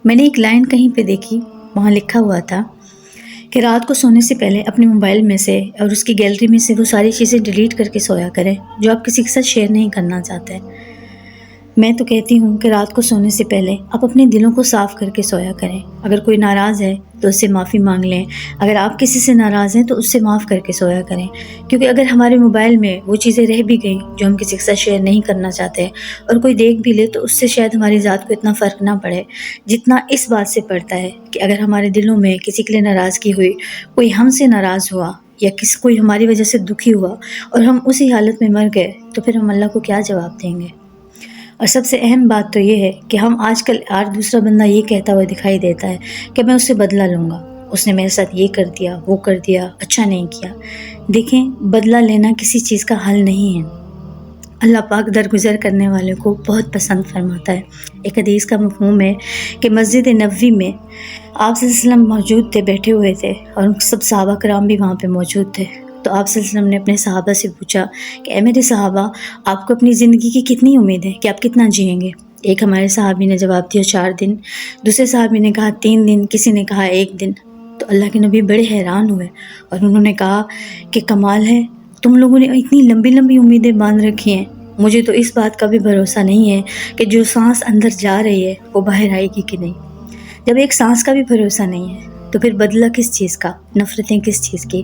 میں نے ایک لائن کہیں پہ دیکھی، وہاں لکھا ہوا تھا کہ رات کو سونے سے پہلے اپنے موبائل میں سے اور اس کی گیلری میں سے وہ ساری چیزیں ڈیلیٹ کر کے سویا کریں جو آپ کسی کے ساتھ شیئر نہیں کرنا چاہتے۔ میں تو کہتی ہوں کہ رات کو سونے سے پہلے آپ اپنے دلوں کو صاف کر کے سویا کریں۔ اگر کوئی ناراض ہے تو اس سے معافی مانگ لیں، اگر آپ کسی سے ناراض ہیں تو اس سے معاف کر کے سویا کریں، کیونکہ اگر ہمارے موبائل میں وہ چیزیں رہ بھی گئیں جو ہم کسی کے ساتھ شیئر نہیں کرنا چاہتے اور کوئی دیکھ بھی لے تو اس سے شاید ہماری ذات کو اتنا فرق نہ پڑے جتنا اس بات سے پڑتا ہے کہ اگر ہمارے دلوں میں کسی کے لیے ناراضگی ہوئی، کوئی ہم سے ناراض ہوا یا کوئی ہماری وجہ سے دکھی ہوا اور ہم اسی حالت میں مر گئے تو پھر ہم اللہ کو کیا جواب دیں گے؟ اور سب سے اہم بات تو یہ ہے کہ ہم آج کل دوسرا بندہ یہ کہتا ہوا دکھائی دیتا ہے کہ میں اس سے بدلہ لوں گا، اس نے میرے ساتھ یہ کر دیا، وہ کر دیا، اچھا نہیں کیا۔ دیکھیں، بدلہ لینا کسی چیز کا حل نہیں ہے۔ اللہ پاک درگزر کرنے والوں کو بہت پسند فرماتا ہے۔ ایک حدیث کا مفہوم ہے کہ مسجد نبوی میں آپ صلی اللہ علیہ وسلم موجود تھے، بیٹھے ہوئے تھے، اور سب صحابہ کرام بھی وہاں پہ موجود تھے۔ تو آپ صلی اللہ علیہ وسلم نے اپنے صحابہ سے پوچھا کہ اے میرے صحابہ، آپ کو اپنی زندگی کی کتنی امید ہے کہ آپ کتنا جئیں گے؟ ایک ہمارے صحابی نے جواب دیا 4 دن، دوسرے صحابی نے کہا 3 دن، کسی نے کہا 1 دن۔ تو اللہ کے نبی بڑے حیران ہوئے اور انہوں نے کہا کہ کمال ہے، تم لوگوں نے اتنی لمبی لمبی امیدیں باندھ رکھی ہیں، مجھے تو اس بات کا بھی بھروسہ نہیں ہے کہ جو سانس اندر جا رہی ہے وہ باہر آئے گی کہ نہیں۔ جب ایک سانس کا بھی بھروسہ نہیں ہے تو پھر بدلہ کس چیز کا، نفرتیں کس چیز کی؟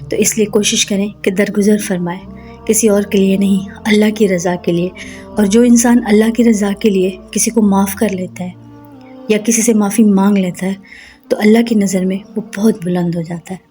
تو اس لیے کوشش کریں کہ درگزر فرمائیں، کسی اور کے لیے نہیں، اللہ کی رضا کے لیے۔ اور جو انسان اللہ کی رضا کے لیے کسی کو معاف کر لیتا ہے یا کسی سے معافی مانگ لیتا ہے تو اللہ کی نظر میں وہ بہت بلند ہو جاتا ہے۔